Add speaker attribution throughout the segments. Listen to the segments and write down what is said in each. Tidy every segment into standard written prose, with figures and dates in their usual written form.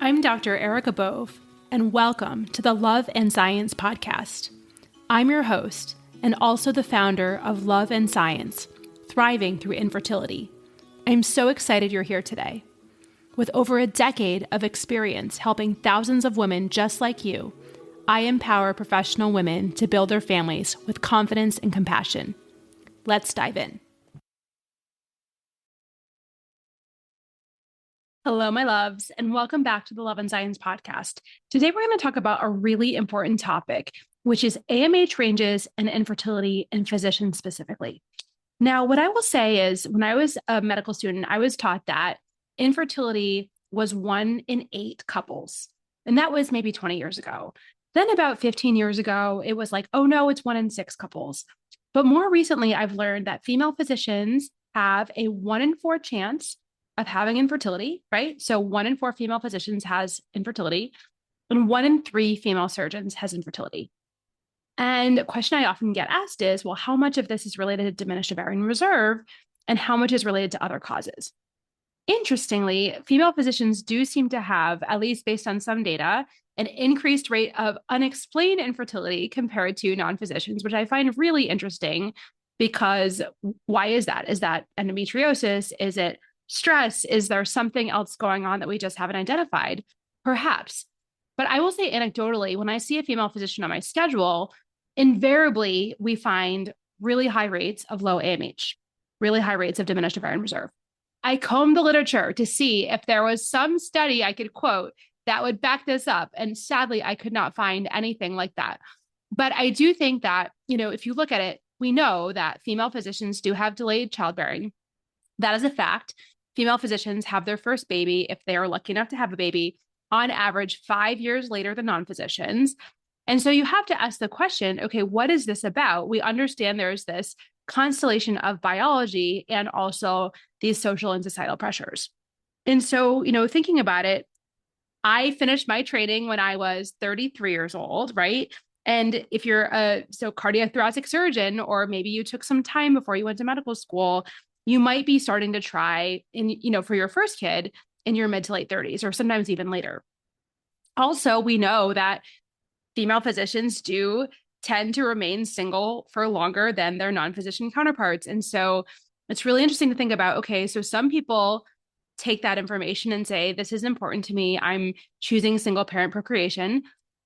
Speaker 1: I'm Dr. Erica Bove, and welcome to the Love and Science podcast. I'm your host, and also the founder of Love and Science, Thriving Through Infertility. I'm so excited you're here today. With over a decade of experience helping thousands of women just like you, I empower professional women to build their families with confidence and compassion. Let's dive in. Hello, my loves, and welcome back to the Love and Science podcast. Today, we're going to talk about a really important topic, which is AMH ranges and infertility in physicians specifically. Now, what I will say is when I was a medical student, I was taught that infertility was 1 in 8 couples. And that was maybe 20 years ago. Then about 15 years ago, it was like, oh no, it's 1 in 6 couples. But more recently, I've learned that female physicians have a 1 in 4 chance of having infertility, right? So 1 in 4 female physicians has infertility, and 1 in 3 female surgeons has infertility. And a question I often get asked is, well, how much of this is related to diminished ovarian reserve and how much is related to other causes? Interestingly, female physicians do seem to have, at least based on some data, an increased rate of unexplained infertility compared to non-physicians, which I find really interesting because why is that? Is that endometriosis? Is it stress? Is there something else going on that we just haven't identified? Perhaps. But I will say anecdotally, when I see a female physician on my schedule, invariably we find really high rates of low AMH, really high rates of diminished ovarian reserve. I combed the literature to see if there was some study I could quote that would back this up. And sadly, I could not find anything like that. But I do think that, if you look at it, we know that female physicians do have delayed childbearing. That is a fact. Female physicians have their first baby, if they are lucky enough to have a baby, on average 5 years later than non-physicians. And so you have to ask the question, okay, what is this about? We understand there's this constellation of biology and also these social and societal pressures. And so, thinking about it, I finished my training when I was 33 years old, right? And if you're a cardiac thoracic surgeon, or maybe you took some time before you went to medical school, you might be starting to try for your first kid in your mid to late 30s, or sometimes even later. Also, we know that female physicians do tend to remain single for longer than their non-physician counterparts. And so it's really interesting to think about, okay, so some people take that information and say, this is important to me. I'm choosing single parent procreation.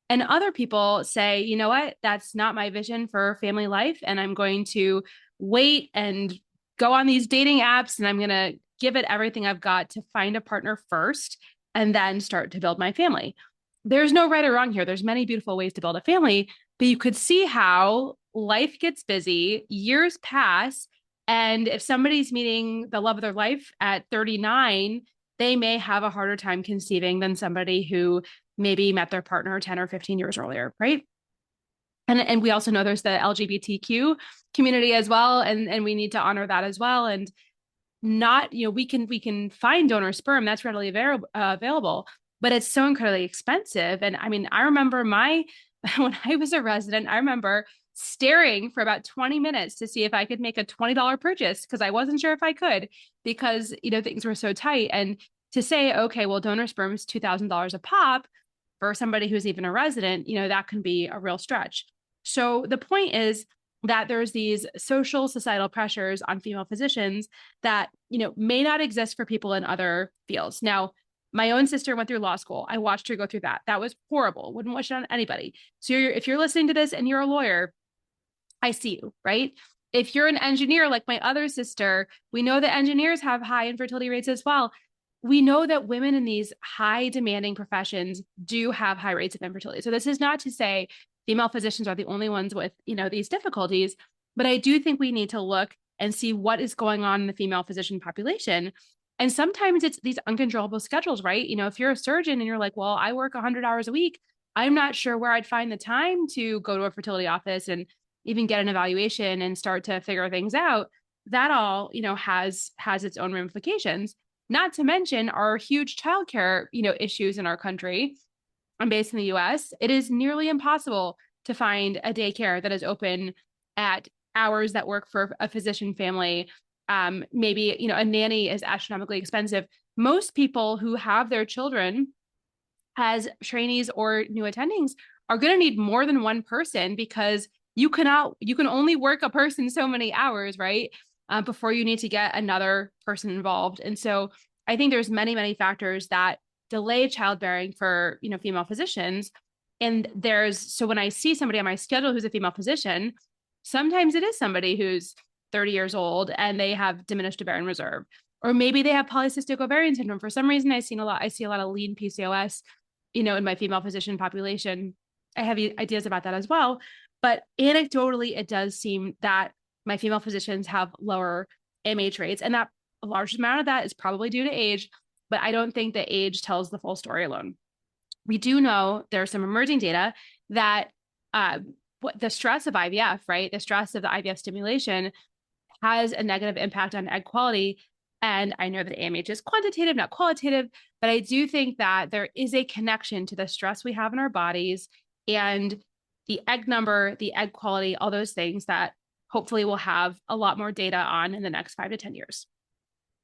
Speaker 1: And other people say, you know what, that's not my vision for family life. And I'm going to wait and go on these dating apps, and I'm going to give it everything I've got to find a partner first and then start to build my family. There's no right or wrong here. There's many beautiful ways to build a family, but you could see how life gets busy, years pass, and if somebody's meeting the love of their life at 39, they may have a harder time conceiving than somebody who maybe met their partner 10 or 15 years earlier, right? And we also know there's the LGBTQ community as well, and we need to honor that as well. And not, we can find donor sperm that's readily available, but it's so incredibly expensive. And I mean, I remember when I was a resident, I remember staring for about 20 minutes to see if I could make a $20 purchase because I wasn't sure if I could because, things were so tight. And to say, okay, well, donor sperm is $2,000 a pop for somebody who's even a resident, that can be a real stretch. So the point is that there's these social societal pressures on female physicians that, may not exist for people in other fields. Now, my own sister went through law school. I watched her go through that. That was horrible. Wouldn't wish it on anybody. So if you're listening to this and you're a lawyer, I see you, right? If you're an engineer, like my other sister, we know that engineers have high infertility rates as well. We know that women in these high demanding professions do have high rates of infertility. So this is not to say female physicians are the only ones with, these difficulties, but I do think we need to look and see what is going on in the female physician population. And sometimes it's these uncontrollable schedules, right? If you're a surgeon and you're like, well, I work 100 hours a week, I'm not sure where I'd find the time to go to a fertility office and even get an evaluation and start to figure things out. That all, has its own ramifications, not to mention our huge childcare, issues in our country. I'm based in the US. It is nearly impossible to find a daycare that is open at hours that work for a physician family. Maybe, a nanny is astronomically expensive. Most people who have their children as trainees or new attendings are going to need more than one person, because you can only work a person so many hours, right? Before you need to get another person involved. And so I think there's many factors that delay childbearing for, female physicians. And so when I see somebody on my schedule who's a female physician, sometimes it is somebody who's 30 years old and they have diminished ovarian reserve, or maybe they have polycystic ovarian syndrome. For some reason, I see a lot of lean PCOS, in my female physician population. I have ideas about that as well. But anecdotally, it does seem that my female physicians have lower AMH rates, and that a large amount of that is probably due to age, but I don't think that age tells the full story alone. We do know there's some emerging data that the stress of IVF, right? The stress of the IVF stimulation has a negative impact on egg quality. And I know that AMH is quantitative, not qualitative, but I do think that there is a connection to the stress we have in our bodies and the egg number, the egg quality, all those things that hopefully we'll have a lot more data on in the next 5 to 10 years.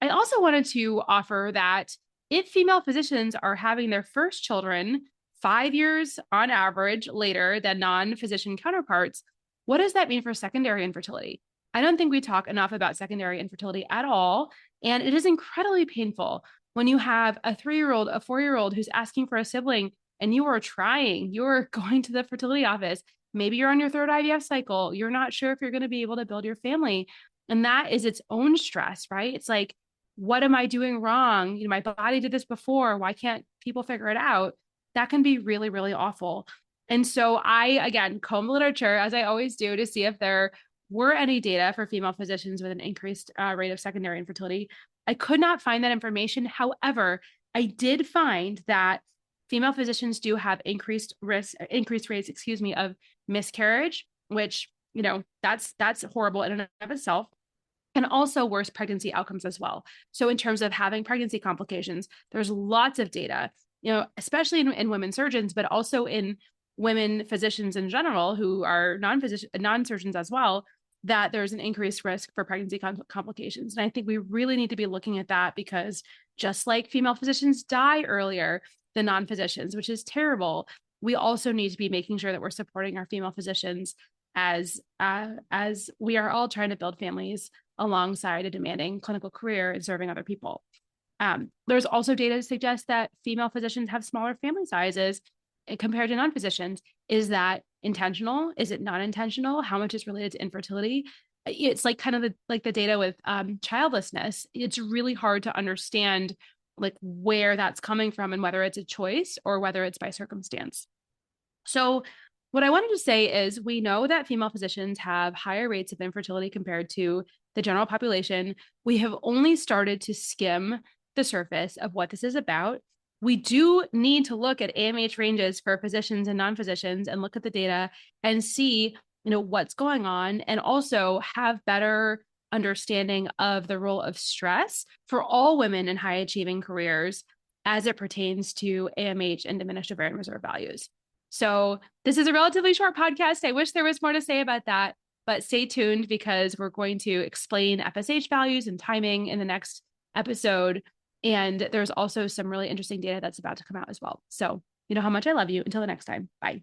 Speaker 1: I also wanted to offer that if female physicians are having their first children 5 years on average later than non-physician counterparts, what does that mean for secondary infertility? I don't think we talk enough about secondary infertility at all. And it is incredibly painful when you have a 3-year-old, a 4-year-old who's asking for a sibling and you are trying, you're going to the fertility office. Maybe you're on your 3rd IVF cycle. You're not sure if you're going to be able to build your family. And that is its own stress, right? It's like, what am I doing wrong? My body did this before. Why can't people figure it out? That can be really, really awful. And so I, again, comb the literature, as I always do, to see if there were any data for female physicians with an increased rate of secondary infertility. I could not find that information. However, I did find that female physicians do have increased rates, of miscarriage, which, that's horrible in and of itself, and also worse pregnancy outcomes as well. So in terms of having pregnancy complications, there's lots of data, especially in women surgeons, but also in women physicians in general who are non-surgeons as well, that there's an increased risk for pregnancy complications. And I think we really need to be looking at that, because just like female physicians die earlier than non-physicians, which is terrible, we also need to be making sure that we're supporting our female physicians as we are all trying to build families alongside a demanding clinical career and serving other people. There's also data to suggest that female physicians have smaller family sizes compared to non-physicians. Is that intentional? Is it not intentional? How much is related to infertility? It's like kind of the data with childlessness. It's really hard to understand like where that's coming from and whether it's a choice or whether it's by circumstance. So what I wanted to say is we know that female physicians have higher rates of infertility compared to the general population. We have only started to skim the surface of what this is about. We do need to look at AMH ranges for physicians and non-physicians and look at the data and see, what's going on, and also have better understanding of the role of stress for all women in high achieving careers as it pertains to AMH and diminished ovarian reserve values. So this is a relatively short podcast. I wish there was more to say about that, but stay tuned because we're going to explain FSH values and timing in the next episode. And there's also some really interesting data that's about to come out as well. So you know how much I love you. Until the next time. Bye.